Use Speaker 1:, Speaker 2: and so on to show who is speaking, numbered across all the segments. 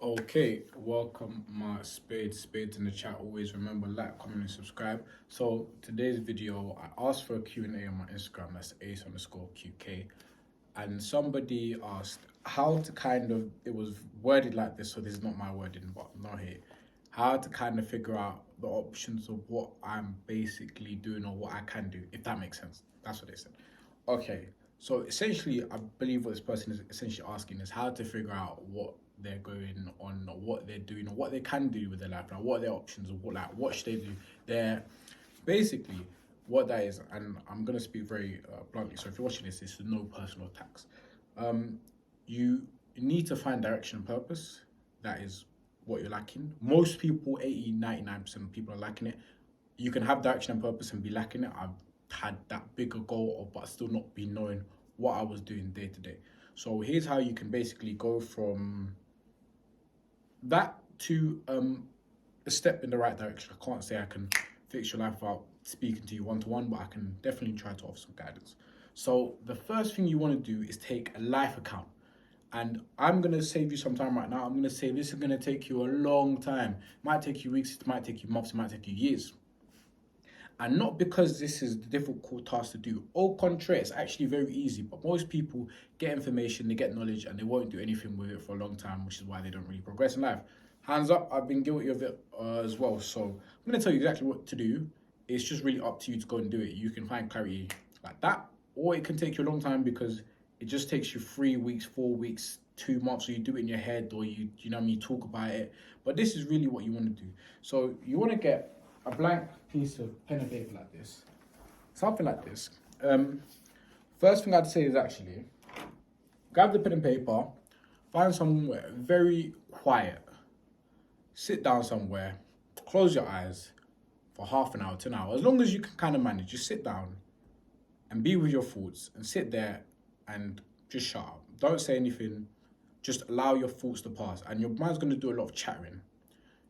Speaker 1: Okay, welcome my spades in the chat. Always remember, like, comment, and subscribe. So today's video, I asked for a Q&A on my Instagram. That's ace_QK, and somebody asked how to it was worded like this, so this is not my wording, but not here. How to kind of figure out the options of what I'm basically doing or what I can do, if that makes sense. That's what they said. Okay, so essentially, I believe what this person is essentially asking is how to figure out what they're going on, or what they're doing, or what they can do with their life, like what are their options, or what should they do. They're basically what that is, and I'm gonna speak very bluntly. So if you're watching this is no personal attacks. You need to find direction and purpose. That is what you're lacking. Most people, 80, 99% of people are lacking it. You can have direction and purpose and be lacking it. I've had that bigger goal, but still not be knowing what I was doing day to day. So here's how you can basically go from that to a step in the right direction. I can't say I can fix your life without speaking to you one to one, but I can definitely try to offer some guidance. So the first thing you want to do is take a life account. And I'm going to save you some time right now. I'm going to say this is going to take you a long time. It might take you weeks, it might take you months, it might take you years. And not because this is a difficult task to do. Au contraire, it's actually very easy. But most people get information, they get knowledge, and they won't do anything with it for a long time, which is why they don't really progress in life. Hands up, I've been guilty of it as well. So I'm going to tell you exactly what to do. It's just really up to you to go and do it. You can find clarity like that, or it can take you a long time because it just takes you 3 weeks, 4 weeks, 2 months, or you do it in your head, or you know what I mean, talk about it. But this is really what you want to do. So you want to get a blank piece of pen and paper like this, something like this. First thing I'd say is actually grab the pen and paper, find somewhere very quiet, sit down somewhere, close your eyes for half an hour to an hour, as long as you can kind of manage. Just sit down and be with your thoughts and sit there and just shut up. Don't say anything. Just allow your thoughts to pass, and your mind's going to do a lot of chattering.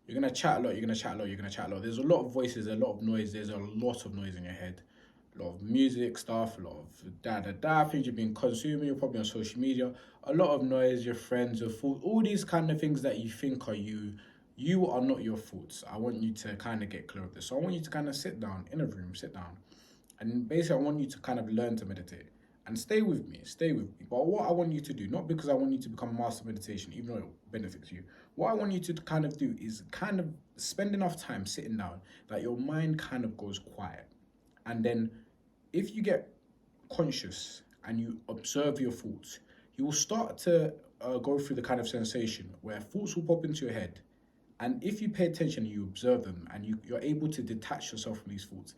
Speaker 1: You're going to chat a lot, you're going to chat a lot, you're going to chat a lot. There's a lot of voices, a lot of noise. There's a lot of noise in your head. A lot of music stuff, a lot of things you've been consuming. You're probably on social media. A lot of noise, your friends, your thoughts, all these kind of things that you think are you. You are not your thoughts. I want you to kind of get clear of this. So I want you to kind of sit down in a room, sit down. And basically, I want you to kind of learn to meditate. And stay with me. But what I want you to do, not because I want you to become a master of meditation, even though it benefits you, what I want you to kind of do is kind of spend enough time sitting down that your mind kind of goes quiet. And then if you get conscious and you observe your thoughts, you will start to go through the kind of sensation where thoughts will pop into your head. And if you pay attention and you observe them and you're able to detach yourself from these thoughts,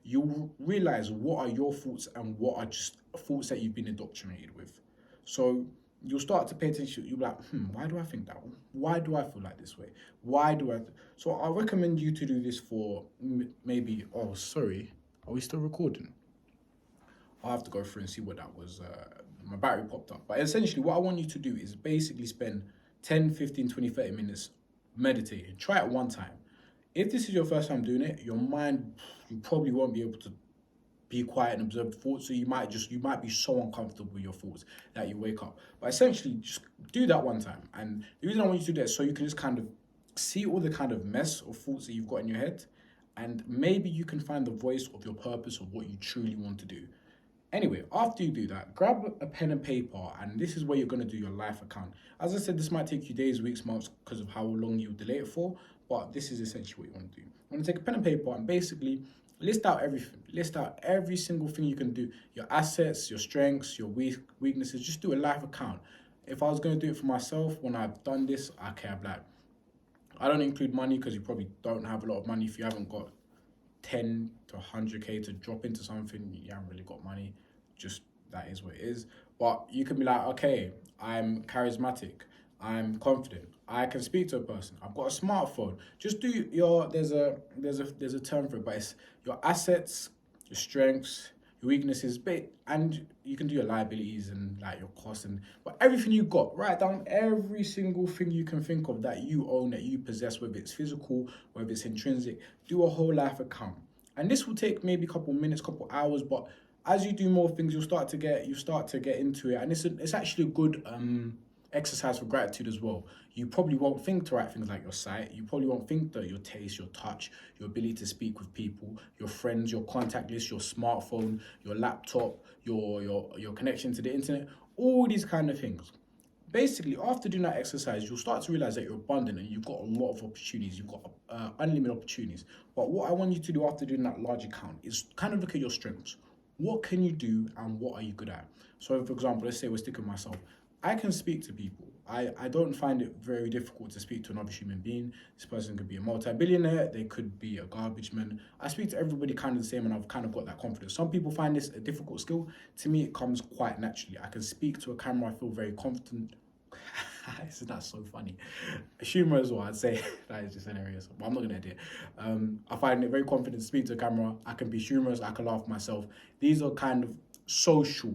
Speaker 1: you'll realize what are your thoughts and what are just thoughts that you've been indoctrinated with. So you'll start to pay attention. You'll be like, why do I think that? Why do I feel like this way? Why do I? So I recommend you to do this for maybe, oh, sorry, are we still recording? I'll have to go through and see what that was. My battery popped up. But essentially what I want you to do is basically spend 10, 15, 20, 30 minutes meditating. Try it one time. If this is your first time doing it, your mind, you probably won't be able to be quiet and observe thoughts. So you might be so uncomfortable with your thoughts that you wake up. But essentially, just do that one time. And the reason I want you to do that is so you can just kind of see all the kind of mess of thoughts that you've got in your head. And maybe you can find the voice of your purpose of what you truly want to do. Anyway, after you do that, grab a pen and paper, and this is where you're going to do your life account. As I said, this might take you days, weeks, months because of how long you delay it for, but this is essentially what you want to do. You want to take a pen and paper and basically list out everything. List out every single thing you can do. Your assets, your strengths, your weaknesses. Just do a life account. If I was going to do it for myself, when I've done this, okay, I'm like, I don't include money because you probably don't have a lot of money. If you haven't got 10 to 100K to drop into something, you haven't really got money. Just that is what it is. But you can be like, okay, I'm charismatic, I'm confident, I can speak to a person, I've got a smartphone. Just do your there's a term for it, but it's your assets, your strengths, your weaknesses, and you can do your liabilities and like your costs, and but everything you got, write down every single thing you can think of that you own, that you possess, whether it's physical, whether it's intrinsic. Do a whole life account. And this will take maybe a couple minutes, couple hours, but as you do more things, you'll start to get into it, and it's actually a good Exercise for gratitude as well. You probably won't think to write things like your sight. You probably won't think that your taste, your touch, your ability to speak with people, your friends, your contact list, your smartphone, your laptop, your connection to the internet, all these kind of things. Basically, after doing that exercise, you'll start to realize that you're abundant and you've got a lot of opportunities. You've got unlimited opportunities. But what I want you to do after doing that large account is kind of look at your strengths. What can you do and what are you good at? So, for example, let's say we're sticking with myself. I can speak to people. I don't find it very difficult to speak to another human being. This person could be a multi-billionaire, they could be a garbage man. I speak to everybody kind of the same and I've kind of got that confidence. Some people find this a difficult skill. To me, it comes quite naturally. I can speak to a camera, I feel very confident. This is not so funny. Humor as well, I'd say. That is just hilarious, but I'm not gonna edit it. I find it very confident to speak to a camera. I can be humorous, I can laugh myself. These are kind of social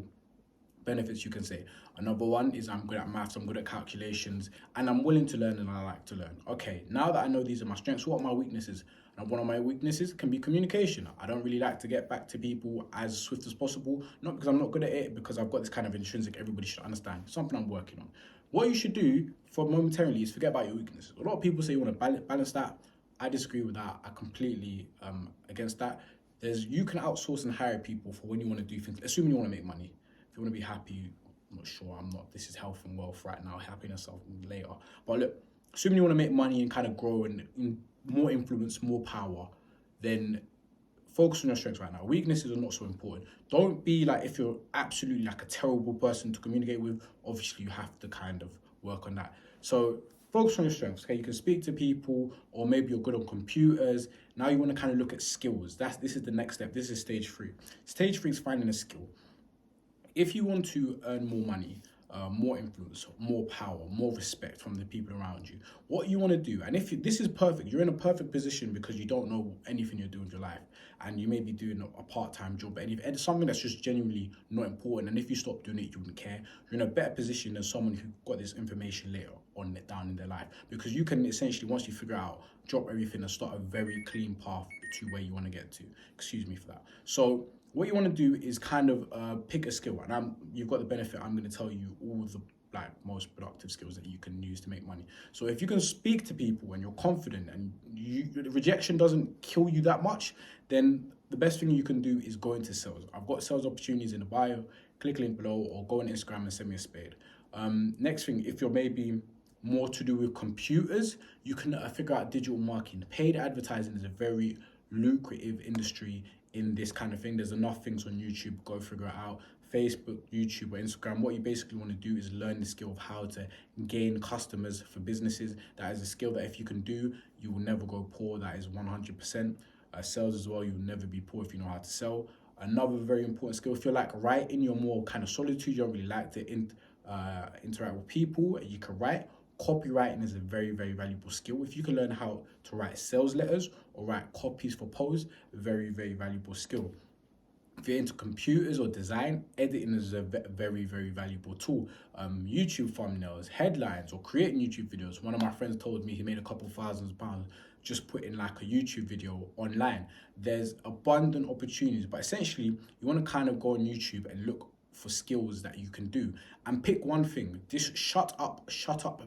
Speaker 1: benefits, you can say. Another one is I'm good at maths, I'm good at calculations, and I'm willing to learn and I like to learn. Okay, now that I know these are my strengths, what are my weaknesses? And one of my weaknesses can be communication. I don't really like to get back to people as swift as possible, not because I'm not good at it, because I've got this kind of intrinsic, everybody should understand, something I'm working on. What you should do for momentarily is forget about your weaknesses. A lot of people say you want to balance that. I disagree with that. I completely against that. You can outsource and hire people for when you want to do things, assuming you want to make money. If you want to be happy, I'm not sure, this is health and wealth right now, happiness later. But look, assuming you want to make money and kind of grow and more influence, more power, then focus on your strengths right now. Weaknesses are not so important. Don't be like, if you're absolutely like a terrible person to communicate with, obviously you have to kind of work on that. So focus on your strengths, okay? You can speak to people, or maybe you're good on computers. Now you want to kind of look at skills. This is the next step. This is stage 3. Stage 3 is finding a skill. If you want to earn more money, more influence, more power, more respect from the people around you, what you want to do, and this is perfect, you're in a perfect position because you don't know anything you're doing in your life, and you may be doing a part-time job, and if it's something that's just genuinely not important, and if you stop doing it, you wouldn't care. You're in a better position than someone who got this information later on down in their life, because you can essentially, once you figure out, drop everything and start a very clean path to where you want to get to. Excuse me for that. So what you want to do is kind of pick a skill, and you've got the benefit. I'm going to tell you all the most productive skills that you can use to make money. So if you can speak to people and you're confident and rejection doesn't kill you that much, then the best thing you can do is go into sales. I've got sales opportunities in the bio. Click link below or go on Instagram and send me a spade. Next thing, if you're maybe more to do with computers, you can figure out digital marketing. Paid advertising is a very lucrative industry in this kind of thing. There's enough things on YouTube, go figure it out. Facebook, YouTube, or Instagram. What you basically want to do is learn the skill of how to gain customers for businesses. That is a skill that if you can do, you will never go poor. That is 100%. Sales as well, you will never be poor if you know how to sell. Another very important skill, if you're like writing, you're more kind of solitude, you don't really like to interact with people, you can write. Copywriting is a very, very valuable skill. If you can learn how to write sales letters or write copies for posts, very, very valuable skill. If you're into computers or design, editing is a very, very valuable tool. YouTube thumbnails, headlines, or creating YouTube videos. One of my friends told me he made a couple £1,000s just putting like a YouTube video online. There's abundant opportunities, but essentially you want to kind of go on YouTube and look for skills that you can do and pick one thing. Just shut up,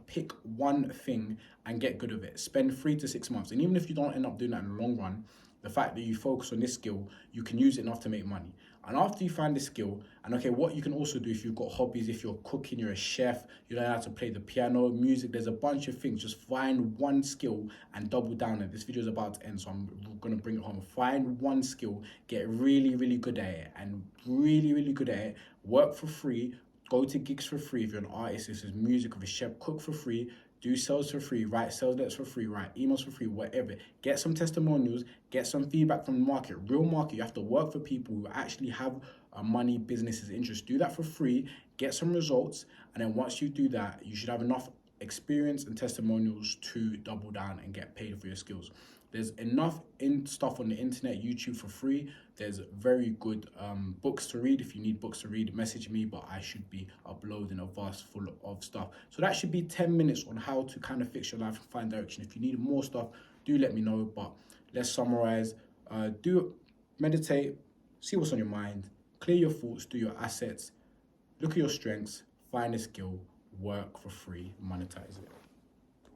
Speaker 1: pick one thing and get good at it. Spend 3 to 6 months. And even if you don't end up doing that in the long run, the fact that you focus on this skill, you can use it enough to make money. And after you find this skill, and okay, what you can also do if you've got hobbies, if you're cooking, you're a chef, you learn how to play the piano, music, there's a bunch of things. Just find one skill and double down on it. This video is about to end, so I'm gonna bring it home. Find one skill, get really, really good at it, and really, really good at it. Work for free, go to gigs for free. If you're an artist, this is music, if a chef, cook for free, do sales for free, write sales letters for free, write emails for free, whatever. Get some testimonials, get some feedback from the market, real market. You have to work for people who actually have money, businesses, interest. Do that for free, get some results, and then once you do that, you should have enough experience and testimonials to double down and get paid for your skills. There's enough stuff on the internet, YouTube for free. There's very good books to read. If you need books to read, message me, but I should be uploading a vast full of stuff. So that should be 10 minutes on how to kind of fix your life and find direction. If you need more stuff, do let me know. But let's summarize. Meditate, see what's on your mind, clear your thoughts, do your assets, look at your strengths, find a skill, work for free, monetize it.